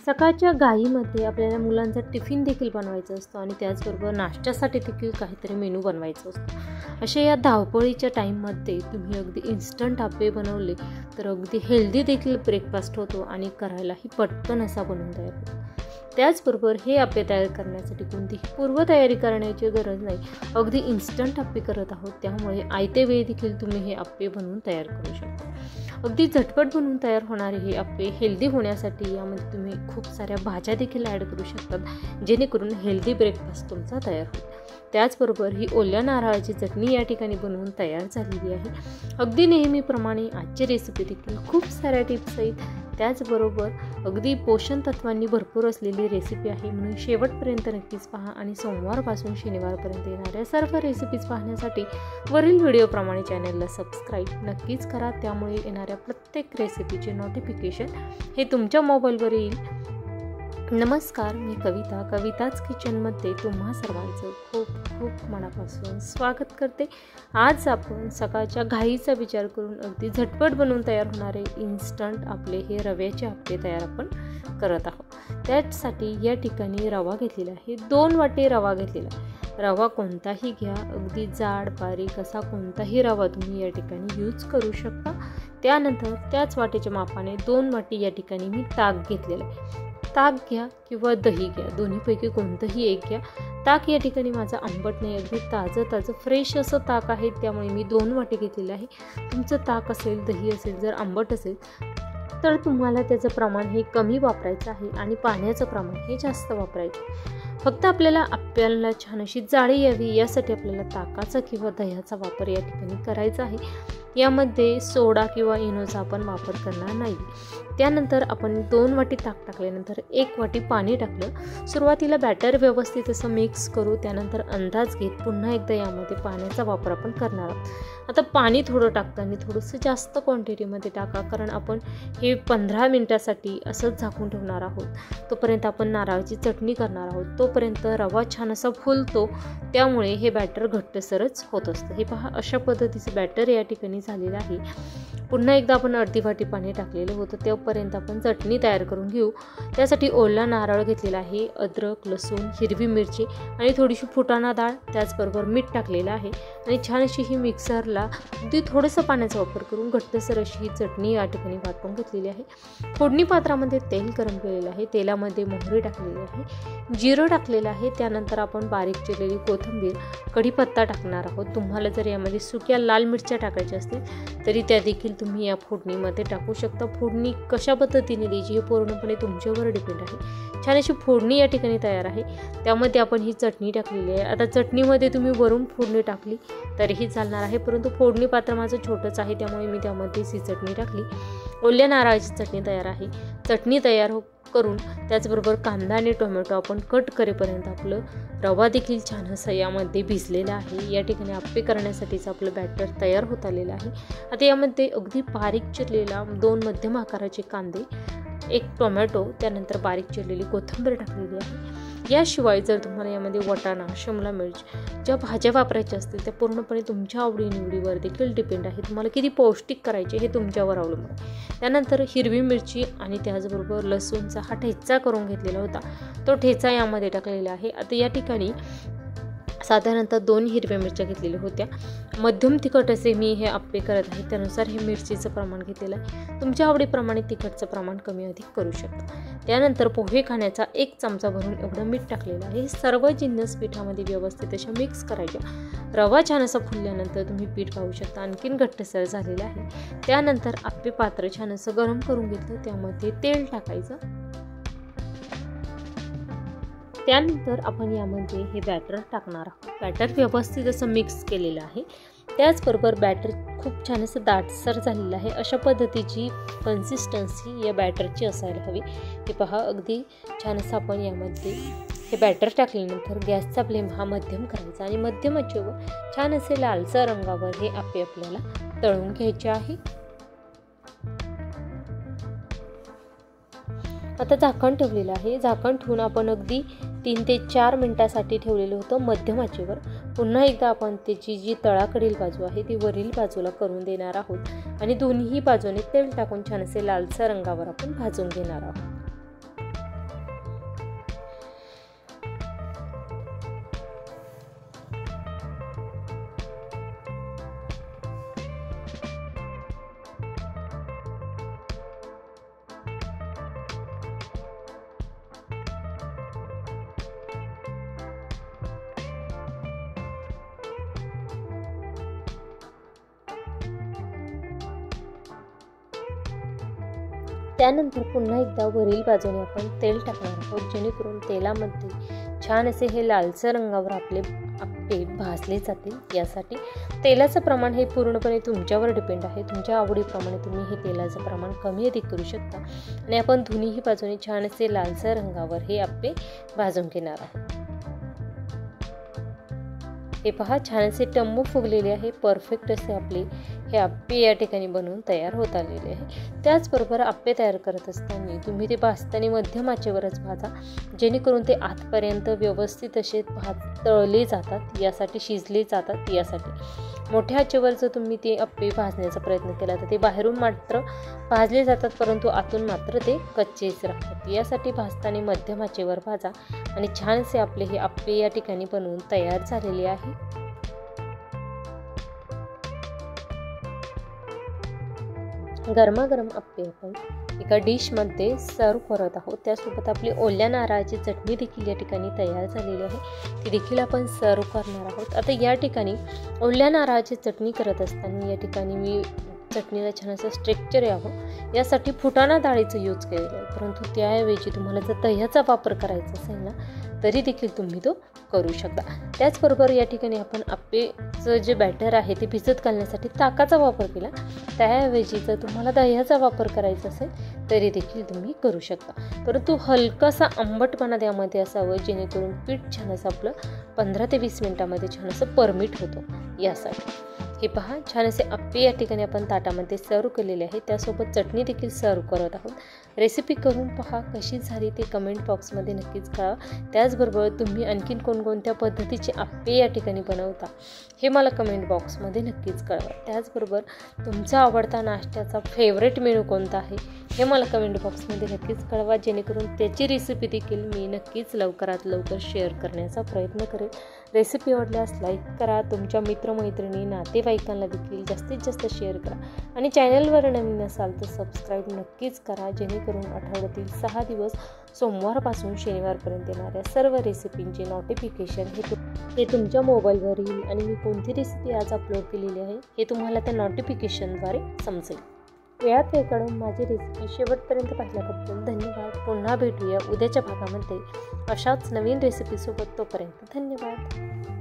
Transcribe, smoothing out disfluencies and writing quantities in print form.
सकाळच्या घाईमध्ये आपल्याला मुलांचा टिफिन देखील बनवायचा असतो आणि त्याचबरोबर नाश्त्यासाठी देखील काहीतरी मेनू बनवायचा असतो. अशा या धावपळीच्या टाईममध्ये तुम्ही अगदी इन्स्टंट आप्पे बनवले तर अगदी हेल्दी देखील ब्रेकफास्ट होतो आणि करायलाही पटकन असा बनवून तयार होतो. त्याचबरोबर हे आप्पे तयार करण्यासाठी कोणतीही पूर्वतयारी करण्याची गरज नाही. अगदी इन्स्टंट आप्पे करत आहोत, त्यामुळे आयते वेळी देखील तुम्ही हे आप्पे बनवून तयार करू शकता. अगदी झटपट बनवून तयार होणारे हे आप्पे हेल्दी होण्यासाठी यामध्ये तुम्ही खूप साऱ्या भाज्या देखील ॲड करू शकतात, जेणेकरून हेल्दी ब्रेकफास्ट तुमचा तयार होईल. त्याचबरोबर ही ओल्या नारळाची चटणी या ठिकाणी बनवून तयार झालेली आहे. अगदी नेहमीप्रमाणे आजची रेसिपी देखील खूप साऱ्या टिप्स आहेत. त्याचबरोबर अगदी पोषण तत्वांनी भरपूर असलेली रेसिपी आहे, म्हणून शेवटपर्यंत नक्कीच पहा आणि सोमवारपासून शनिवारपर्यंत येणाऱ्या सर्व रेसिपीज पाहण्यासाठी वरील व्हिडिओप्रमाणे चॅनलला सबस्क्राईब नक्कीच करा. त्यामुळे येणाऱ्या प्रत्येक रेसिपीचे नोटिफिकेशन हे तुमच्या मोबाईलवर येईल. नमस्कार, मी कविताच किचनमध्ये तुम्हा सर्वांचं खूप खूप मनापासून स्वागत करते. आज आपण सकाळच्या घाईचा विचार करून अगदी झटपट बनवून तयार होणारे इन्स्टंट आपले हे रव्याचे आप्पे तयार आपण करत आहोत. त्यासाठी या ठिकाणी रवा घेतलेला आहे. 2 वाटी रवा घेतलेला आहे. रवा कोणताही घ्या, अगदी जाड बारीक असा कोणताही रवा तुम्ही या ठिकाणी यूज करू शकता. त्यानंतर त्याच वाटीच्या मापाने 2 वाटी या ठिकाणी मी ताक घेतलेलं आहे. ताक घ्या किंवा दही घ्या, दोन्हीपैकी कोणतंही एक घ्या. ताक या ठिकाणी माझं आंबट नाही, अगदी ताजं फ्रेश असं ताक आहे, त्यामुळे मी 2 वाटी घेतलेलं आहे. तुमचं ताक असेल, दही असेल, जर आंबट असेल तर तुम्हाला त्याचं प्रमाण हे कमी वापरायचं आहे आणि पाण्याचं प्रमाण हे जास्त वापरायचं. फक्त आपल्याला आप्याला छान अशी जाळी यावी यासाठी आपल्याला ताकाचा किंवा दह्याचा वापर या ठिकाणी करायचा आहे. यामध्ये सोडा किंवा इनोचा आपण वापर करणार नाही. त्यानंतर आपण 2 वाटी ताक टाकल्यानंतर 1 वाटी पाणी टाकलं. सुरुवातीला बॅटर व्यवस्थित असं मिक्स करू. त्यानंतर अंदाज घेत पुन्हा एकदा यामध्ये पाण्याचा वापर आपण करणार आहोत. आता पाणी थोडं टाकताना थोडंसं जास्त क्वांटिटीमध्ये टाका, कारण आपण हे 15 मिनिटासाठी असंच झाकून ठेवणार आहोत. तोपर्यंत आपण नारळाची चटणी करणार आहोत. तोपर्यंत रवा छान असा फुलतो, त्यामुळे हे बॅटर घट्टसरच होत असतं. हे पहा, अशा पद्धतीचं बॅटर या ठिकाणी झालेलं आहे. पुन्हा एकदा आपण अर्धी वाटी पाणी टाकलेलं होतं, तोपर्यंत आपण चटणी तयार करून घेऊ. त्यासाठी ओला नारळ घेतलेला आहे, अद्रक, लसूण, हिरवी मिरची आणि थोडीशी फुटाणा डाळ, त्याचबरोबर मीठ टाकलेलं आहे आणि छान अशी ही मिक्सरला अगदी थोडंसं पाण्याचा वापर करून घट्टसर अशी ही चटणी या ठिकाणी वाटून घेतलेली आहे. फोडणी पात्रामध्ये तेल गरम केलेलं आहे. तेलामध्ये मोहरी टाकलेली आहे, जिरं टाकलेलं आहे. त्यानंतर आपण बारीक चिरलेली कोथिंबीर, कढीपत्ता टाकणार आहोत. तुम्हाला जर यामध्ये सुक्या लाल मिरच्या टाकायच्या असतील तरी त्या देखील तुम्ही या फोडणीमध्ये टाकू शकता. फोडणी कशा पद्धतीने द्यायची हे पूर्णपणे तुमच्यावर डिपेंड आहे. छान अशी फोडणी या ठिकाणी तयार आहे. त्यामध्ये आपण ही चटणी टाकलेली आहे. आता चटणीमध्ये तुम्ही वरून फोडणी टाकली तरीही चालणार आहे, परंतु फोडणी पात्र माझं छोटंच आहे, त्यामुळे मी त्यामध्ये ही चटणी टाकली. ओल्या नारळाची चटणी तयार आहे. चटणी तयार करून त्याचबरोबर कांदा आणि टोमॅटो आपण कट करेपर्यंत आपलं रवा देखील छान असं यामध्ये भिजलेला आहे. या ठिकाणी आप्पे करण्यासाठीचं आपलं बॅटर तयार होत आलेलं आहे. आता यामध्ये अगदी बारीक चिरलेला 2 मध्यम आकाराचे कांदे, 1 टोमॅटो, त्यानंतर बारीक चिरलेली कोथिंबीर टाकलेली आहे. याशिवाय जर तुम्हाला यामध्ये वाटाणा, शिमला मिर्च ज्या भाज्या वापरायच्या असतील त्या पूर्णपणे तुमच्या आवडीनिवडीवर देखील डिपेंड आहे. तुम्हाला किती पौष्टिक करायचे हे तुमच्यावर अवलंबून. त्यानंतर हिरवी मिरची आणि त्याचबरोबर लसूणचा हा ठेचा करून घेतलेला होता, तो ठेचा यामध्ये टाकलेला आहे. आता या ठिकाणी साधारणतः 2 हिरव्या मिरच्या घेतलेल्या होत्या. मध्यम तिखट असे मी हे आप्पे करत आहे, त्यानुसार हे मिरचीचं प्रमाण घेतलेलं आहे. तुमच्या आवडीप्रमाणे तिखटचं प्रमाण कमी अधिक करू शकता. त्यानंतर पोहे खाण्याचा 1 चमचा भरून एवढं मीठ टाकलेलं आहे. सर्व जिन्नस पिठामध्ये व्यवस्थित अशा मिक्स करायच्या. रवा छान असा फुलल्यानंतर तुम्ही पीठ पाहू शकता आणखीन घट्टसर झालेलं आहे. त्यानंतर आप्पे पात्र छान असं गरम करून घेतलं, त्यामध्ये तेल टाकायचं. त्यानंतर आपण यामध्ये हे बॅटर टाकणार आहोत. बॅटर व्यवस्थित असं मिक्स केलेलं आहे. त्याचबरोबर बॅटर खूप छान असं दाटसर झालेलं आहे. अशा पद्धतीची कन्सिस्टन्सी या बॅटरची असायला हवी. हे पहा, अगदी छान असं आपण यामध्ये हे बॅटर टाकल्यानंतर गॅसचा फ्लेम हा मध्यम करायचा आणि मध्यम आचेवर छान असे लालसर रंगावर हे आप्पे आपल्याला तळून घ्यायचे आहे. आता झाकण ठेवलेलं आहे. झाकण ठेवून आपण अगदी 3 ते 4 मिनिटासाठी ठेवलेलं होतं मध्यम आचेवर. पुन्हा एकदा आपण त्याची जी तळाकडील बाजू आहे ती वरील बाजूला करून देणार आहोत आणि दोन्ही बाजूने तेल टाकून छान असे लालसर रंगावर आपण भाजून घेणार आहोत. त्यानंतर पुन्हा एकदा वरील बाजूने आपण तेल टाकणार आहोत, जेणेकरून तेलामध्ये छान असे हे लालसर रंगावर आपले आप्पे भाजले जातील. यासाठी तेलाचं प्रमाण हे पूर्णपणे तुमच्यावर डिपेंड आहे. तुमच्या आवडीप्रमाणे तुम्ही हे तेलाचं प्रमाण कमी अधिक करू शकता. आणि आपण दोन्ही बाजूने छान असे लालसर रंगावर हे आप्पे भाजून घेणार आहोत. हे पहा, छान असे टम्म फुगलेले आहे. परफेक्ट असे आपले हे आप्पे या ठिकाणी बनवून तयार होत आलेले आहे. त्याचबरोबर आप्पे तयार करत असताना तुम्ही ते भाजताना मध्यम आचेवरच भाजा, जेणेकरून ते आतपर्यंत व्यवस्थित असे तळले जातात, यासाठी शिजले जातात. यासाठी मोठ्या आचेवर जर तुम्ही ते आप्पे भाजण्याचा प्रयत्न केला तर ते बाहेरून मात्र भाजले जातात, परंतु आतून मात्र ते कच्चेच राहतात. यासाठी भाजताना मध्यम आचेवर भाजा आणि छानसे आपले हे आप्पे या ठिकाणी बनवून तयार झालेले आहे. गरमागरम आप्पे आपण एका डिशमध्ये सर्व करत आहोत. त्यासोबत आपली ओल्या नारळाची चटणी देखील या ठिकाणी तयार झालेली आहे, ती देखील आपण सर्व करणार आहोत. आता या ठिकाणी ओल्या नारळाची चटणी करत असताना या ठिकाणी मी चटणीला छान असं स्ट्रेक्चर यावं यासाठी फुटाणा डाळीचं यूज केलेलं आहे, परंतु त्याऐवजी तुम्हाला जर दह्याचा वापर करायचा असेल ना तरी देखील तुम्ही तो करू शकता. त्याचबरोबर या ठिकाणी आपण आप्पेचं जे बॅटर आहे ते भिजत घालण्यासाठी ताकाचा वापर केला, त्याऐवजी जर तुम्हाला दह्याचा वापर करायचा असेल तरी देखील तुम्ही करू शकता, परंतु हलकासा आंबटपणा त्यामध्ये असावं, जेणेकरून पीठ छान असं आपलं 15 ते 20 मिनिटामध्ये छान असं परमिट होतं. यासाठी हे पहा, छान असे आप्पे या ठिकाणी आपण ताटामध्ये सर्व केलेले आहे. त्यासोबत चटणी देखील सर्व करत आहोत. रेसिपी करून पहा, कशी झाली ते कमेंट बॉक्समध्ये नक्कीच कळवा. त्याचबरोबर तुम्ही आणखीन कोणकोणत्या पद्धतीचे आप्पे या ठिकाणी बनवता हे मला कमेंट बॉक्समध्ये नक्कीच कळवा. त्याचबरोबर तुमचा आवडता नाश्त्याचा फेवरेट मेनू कोणता आहे हे मला कमेंट बॉक्समध्ये नक्कीच कळवा, जेणेकरून त्याची रेसिपी देखील मी नक्कीच लवकरात लवकर शेअर करण्याचा प्रयत्न करेन. रेसिपी आवडल्यास लाईक करा, तुमच्या मित्रमैत्रिणी नातेवाईकांना देखील जास्तीत जास्त शेअर करा आणि चॅनलवर नवीन असाल तर सबस्क्राईब नक्कीच करा, जेणेकरून आठवड्यातील 6 दिवस सोमवारपासून शनिवारपर्यंत येणाऱ्या सर्व रेसिपींचे नोटिफिकेशन हे तुमच्या मोबाईलवर येईल आणि मी कोणती रेसिपी आज अपलोड केलेली आहे हे तुम्हाला त्या नोटिफिकेशनद्वारे समजेल. वेळात वेळ काढून माझी रेसिपी शेवटपर्यंत पाहिल्याबद्दल धन्यवाद. पुन्हा भेटूया उद्याच्या भागामध्ये अशाच नवीन रेसिपीसोबत. तोपर्यंत धन्यवाद.